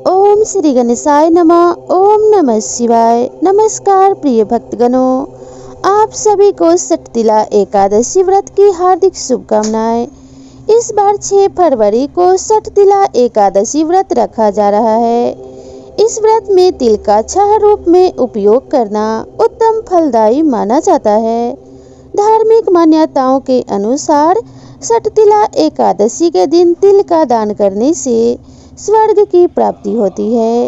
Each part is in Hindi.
ओम श्री गणेशाय नमः। ओम नमः शिवाय। नमस्कार प्रिय भक्तगणों, आप सभी को सटतिला एकादशी व्रत की हार्दिक शुभकामनाएं। इस बार 6 फरवरी को सटतिला एकादशी व्रत रखा जा रहा है। इस व्रत में तिल का 6 रूप में उपयोग करना उत्तम फलदायी माना जाता है। धार्मिक मान्यताओं के अनुसार सटतिला एकादशी के दिन तिल का दान करने से स्वर्ग की प्राप्ति होती है।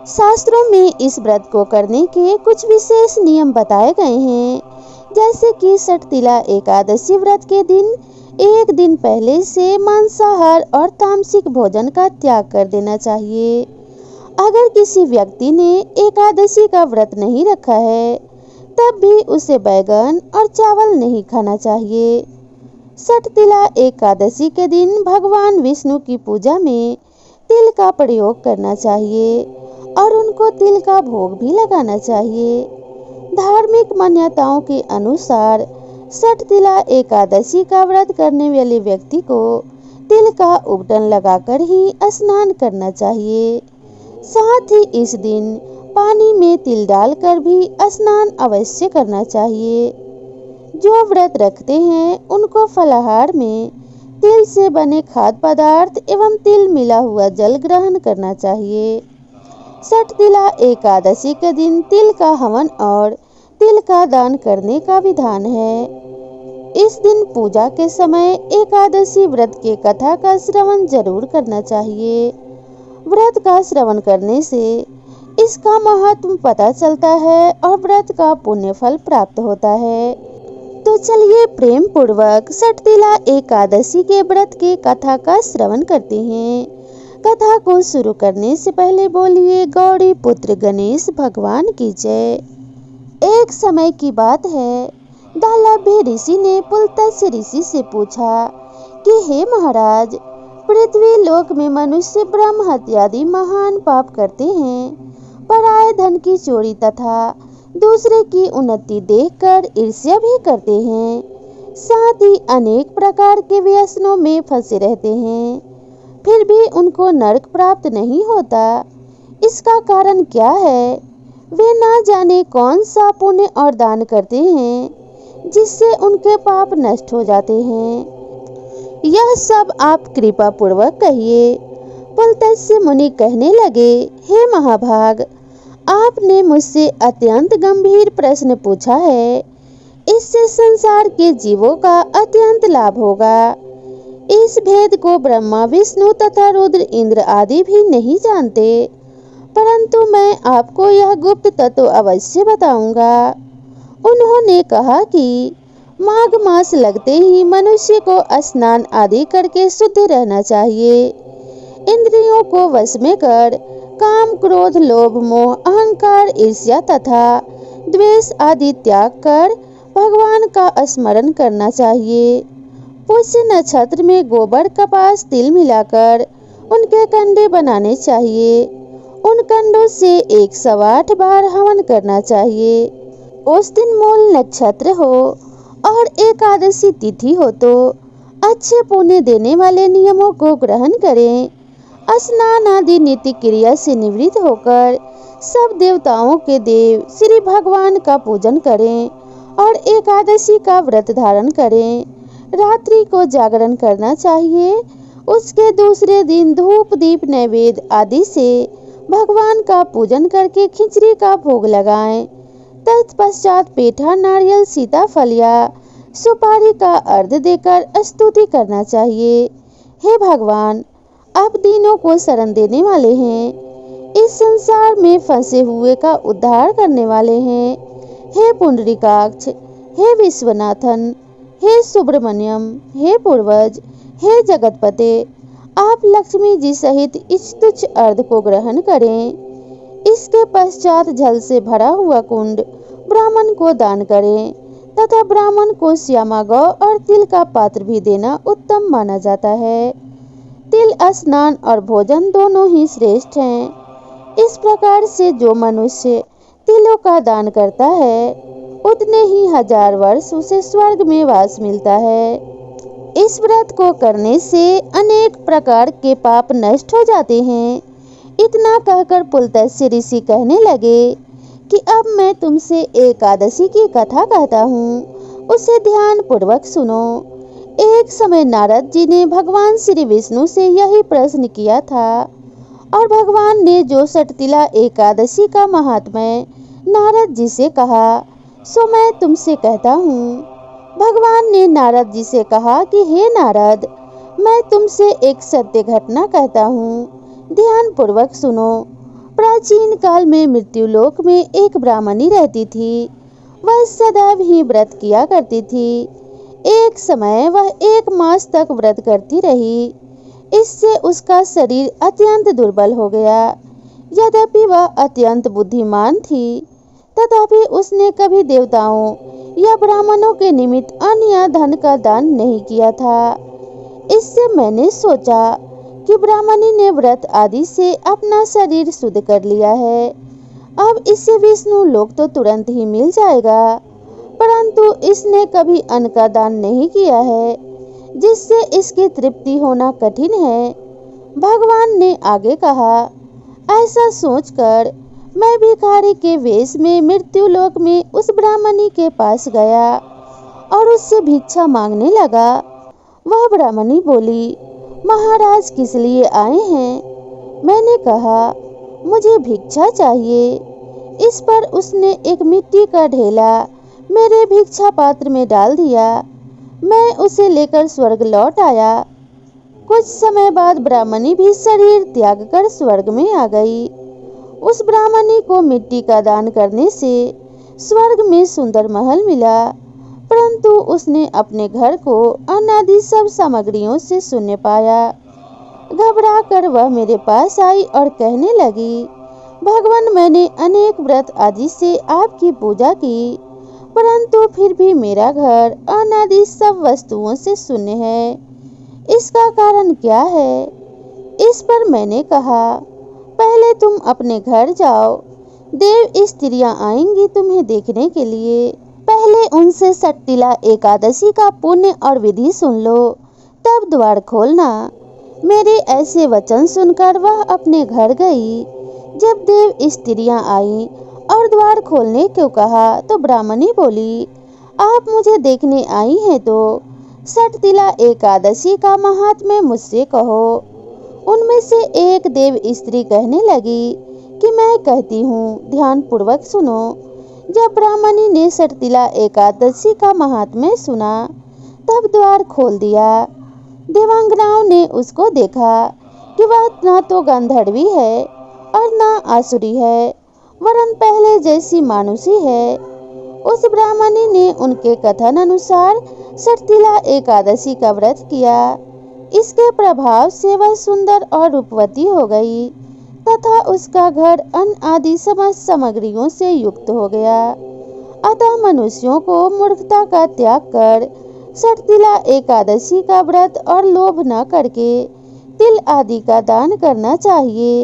शास्त्रों में इस व्रत को करने के कुछ विशेष नियम बताए गए हैं, जैसे कि सटतिला एकादशी व्रत के दिन एक दिन पहले से मांसाहार और तामसिक भोजन का त्याग कर देना चाहिए। अगर किसी व्यक्ति ने एकादशी का व्रत नहीं रखा है, तब भी उसे बैगन और चावल नहीं खाना चाहिए। सटतिला एकादशी के दिन भगवान विष्णु की पूजा में तिल का प्रयोग करना चाहिए और उनको तिल का भोग भी लगाना चाहिए। धार्मिक मान्यताओं के अनुसार सटतिला एकादशी का व्रत करने वाले व्यक्ति को तिल का उबटन लगाकर ही स्नान करना चाहिए। साथ ही इस दिन पानी में तिल डालकर भी स्नान अवश्य करना चाहिए। जो व्रत रखते हैं उनको फलाहार में तिल से बने खाद्य पदार्थ एवं तिल मिला हुआ जल ग्रहण करना चाहिए। सटतिला एकादशी के दिन तिल का हवन और तिल का दान करने का विधान है। इस दिन पूजा के समय एकादशी व्रत के कथा का श्रवण जरूर करना चाहिए। व्रत का श्रवण करने से इसका महत्व पता चलता है और व्रत का पुण्य फल प्राप्त होता है। तो चलिए प्रेम पूर्वक सटतिला एकादशी के व्रत की कथा का श्रवण करते हैं। कथा को शुरू करने से पहले बोलिए गौरी पुत्र गणेश भगवान की जय। एक समय की बात है, दालभ्य ऋषि ने पुलत्स्य ऋषि से पूछा कि हे महाराज, पृथ्वी लोक में मनुष्य ब्रह्म हत्या आदि महान पाप करते हैं। पराये धन की चोरी तथा दूसरे की उन्नति देखकर ईर्ष्या भी करते हैं। साथ ही अनेक प्रकार के व्यसनों में फंसे रहते हैं, फिर भी उनको नरक प्राप्त नहीं होता। इसका कारण क्या है? वे ना जाने कौन सा पुण्य और दान करते हैं जिससे उनके पाप नष्ट हो जाते हैं। यह सब आप कृपा पूर्वक कहिए। पुलत्स्य मुनि कहने लगे, हे महाभाग, आपने मुझसे अत्यंत गंभीर प्रश्न पूछा है। इससे संसार के जीवों का अत्यंत लाभ होगा। इस भेद को ब्रह्मा विष्णु तथा रुद्र इंद्र आदि भी नहीं जानते, परंतु मैं आपको यह गुप्त तत्व अवश्य बताऊंगा। उन्होंने कहा कि माघ मास लगते ही मनुष्य को स्नान आदि करके शुद्ध रहना चाहिए। इंद्रियों को वश में कर काम क्रोध लोभ मोह अहंकार ईर्ष्या तथा द्वेष आदि त्याग कर भगवान का स्मरण करना चाहिए। पुष्य नक्षत्र में गोबर कपास तिल मिलाकर उनके कंडे बनाने चाहिए। उन कंडों से 108 बार हवन करना चाहिए। उस दिन मूल नक्षत्र हो और एकादशी तिथि हो तो अच्छे पुण्य देने वाले नियमों को ग्रहण करें। स्नान आदि नित्य क्रिया से निवृत्त होकर सब देवताओं के देव श्री भगवान का पूजन करें और एकादशी का व्रत धारण करें। रात्रि को जागरण करना चाहिए। उसके दूसरे दिन धूप दीप नैवेद्य आदि से भगवान का पूजन करके खिचड़ी का भोग लगाएं। तत्पश्चात पेठा नारियल सीताफल या सुपारी का अर्घ्य देकर स्तुति करना चाहिए। हे भगवान, आप दीनों को शरण देने वाले हैं, इस संसार में फंसे हुए का उद्धार करने वाले हैं। हे पुंडरीकाक्ष, हे विश्वनाथन, हे सुब्रमण्यम, हे पूर्वज, हे जगतपते, आप लक्ष्मी जी सहित इस तुच्छ अर्घ्य को ग्रहण करें। इसके पश्चात जल से भरा हुआ कुंड ब्राह्मण को दान करें तथा ब्राह्मण को श्यामा गौ और तिल का पात्र भी देना उत्तम माना जाता है। तिल स्नान और भोजन दोनों ही श्रेष्ठ हैं। इस प्रकार से जो मनुष्य तिलों का दान करता है, उतने ही 1000 वर्ष उसे स्वर्ग में वास मिलता है। इस व्रत को करने से अनेक प्रकार के पाप नष्ट हो जाते हैं। इतना कहकर पुलत्स्य ऋषि कहने लगे कि अब मैं तुमसे एकादशी की कथा कहता हूँ, उसे ध्यान पूर्वक सुनो। एक समय नारद जी ने भगवान श्री विष्णु से यही प्रश्न किया था और भगवान ने जो सटतिला एकादशी का महात्म्य नारद जी से कहा सो मैं तुमसे कहता हूँ। भगवान ने नारद जी से कहा कि हे नारद, मैं तुमसे एक सत्य घटना कहता हूँ, ध्यान पूर्वक सुनो। प्राचीन काल में मृत्युलोक में एक ब्राह्मणी रहती थी। वह सदैव ही व्रत किया करती थी। एक समय वह 1 मास तक व्रत करती रही। इससे उसका शरीर अत्यंत दुर्बल हो गया। यद्यपि वह अत्यंत बुद्धिमान थी, तथापि उसने कभी देवताओं या ब्राह्मणों के निमित्त अन्न या धन का दान नहीं किया था। इससे मैंने सोचा कि ब्राह्मणी ने व्रत आदि से अपना शरीर शुद्ध कर लिया है। अब इसे विष्णु लोक तो तुरंत ही मिल जाएगा, परंतु इसने कभी अन्न का दान नहीं किया है, जिससे इसकी तृप्ति होना कठिन है। भगवान ने आगे कहा, ऐसा सोचकर मैं भिखारी के वेश में मृत्युलोक में उस ब्राह्मणी के पास गया और उससे भिक्षा मांगने लगा। वह ब्राह्मणी बोली, महाराज किस लिए आए हैं? मैंने कहा, मुझे भिक्षा चाहिए। इस पर उसने एक मिट्टी का ढेला मेरे भिक्षा पात्र में डाल दिया। मैं उसे लेकर स्वर्ग लौट आया। कुछ समय बाद ब्राह्मणी भी शरीर त्याग कर स्वर्ग में आ गई। उस ब्राह्मणी को मिट्टी का दान करने से स्वर्ग में सुंदर महल मिला, परंतु उसने अपने घर को अनादि सब सामग्रियों से शून्य पाया। घबराकर वह मेरे पास आई और कहने लगी, भगवान, मैंने अनेक व्रत आदि से आपकी पूजा की, परंतु फिर भी मेरा घर अनादि सब वस्तुओं से शून्य है। इसका कारण क्या है? इस पर मैंने कहा, पहले तुम अपने घर जाओ, देव स्त्रियां आएंगी तुम्हें देखने के लिए। पहले उनसे सटतिला एकादशी का पुण्य और विधि सुन लो, तब द्वार खोलना। मेरे ऐसे वचन सुनकर वह अपने घर गई। जब देव स्त्रियां आई और द्वार खोलने को कहा तो ब्राह्मणी बोली, आप मुझे देखने आई हैं तो सटतिला एकादशी का महात्म्य मुझसे कहो। उनमें से एक देव स्त्री कहने लगी कि मैं कहती हूँ, ध्यान पूर्वक सुनो। जब ब्राह्मणी ने सटतिला एकादशी का महात्म्य सुना तब द्वार खोल दिया। देवांगनाओं ने उसको देखा कि वह न तो गंधर्वी है और न आसुरी है, वरन पहले जैसी मानुषी है। उस ब्राह्मणी ने उनके कथन अनुसार सटतिला एकादशी का व्रत किया। इसके प्रभाव से वह सुंदर और रूपवती हो गई तथा उसका घर अन्न आदि समस्त सामग्रियों से युक्त हो गया। अतः मनुष्यों को मूर्खता का त्याग कर सटतिला एकादशी का व्रत और लोभ न करके तिल आदि का दान करना चाहिए।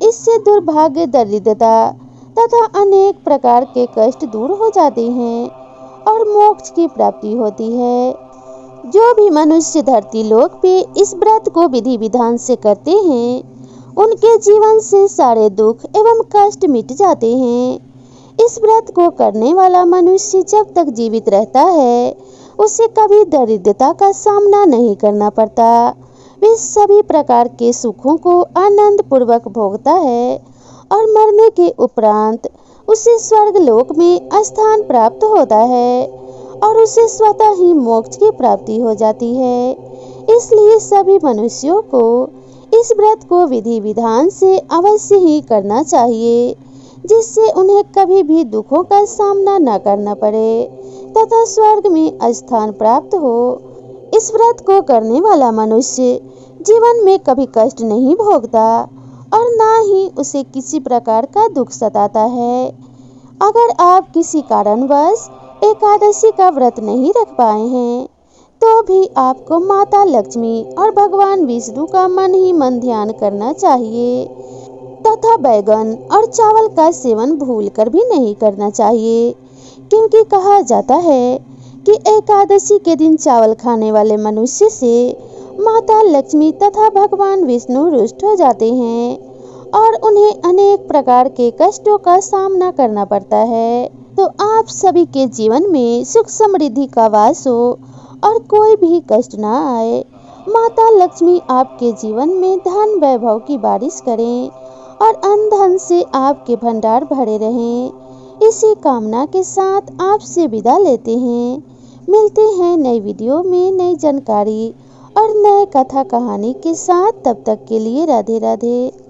इससे दुर्भाग्य, दरिद्रता तथा अनेक प्रकार के कष्ट दूर हो जाते हैं और मोक्ष की प्राप्ति होती है। जो भी मनुष्य धरती लोक पे इस व्रत को विधि विधान से करते हैं, उनके जीवन से सारे दुख एवं कष्ट मिट जाते हैं। इस व्रत को करने वाला मनुष्य जब तक जीवित रहता है, उसे कभी दरिद्रता का सामना नहीं करना पड़ता। वे सभी प्रकार के सुखों को आनंद पूर्वक भोगता है और मरने के उपरांत उसे स्वर्ग लोक में स्थान प्राप्त होता है और उसे स्वतः ही मोक्ष की प्राप्ति हो जाती है। इसलिए सभी मनुष्यों को इस व्रत को विधि विधान से अवश्य ही करना चाहिए, जिससे उन्हें कभी भी दुखों का सामना न करना पड़े तथा स्वर्ग में स्थान प्राप्त हो। इस व्रत को करने वाला मनुष्य जीवन में कभी कष्ट नहीं भोगता और न ही उसे किसी प्रकार का दुख सताता है। अगर आप किसी कारणवश एकादशी का व्रत नहीं रख पाए हैं, तो भी आपको माता लक्ष्मी और भगवान विष्णु का मन ही मन ध्यान करना चाहिए तथा बैगन और चावल का सेवन भूलकर भी नहीं करना चाहिए, क्योंकि कहा जाता है कि एकादशी के दिन चावल खाने वाले मनुष्य से माता लक्ष्मी तथा भगवान विष्णु रुष्ट हो जाते हैं और उन्हें अनेक प्रकार के कष्टों का सामना करना पड़ता है। तो आप सभी के जीवन में सुख समृद्धि का वास हो और कोई भी कष्ट ना आए। माता लक्ष्मी आपके जीवन में धन वैभव की बारिश करें और अन्न धन से आपके भंडार भरे रहें। इसी कामना के साथ आपसे विदा लेते हैं। मिलते हैं नई वीडियो में नई जानकारी और नए कथा कहानी के साथ। तब तक के लिए राधे राधे।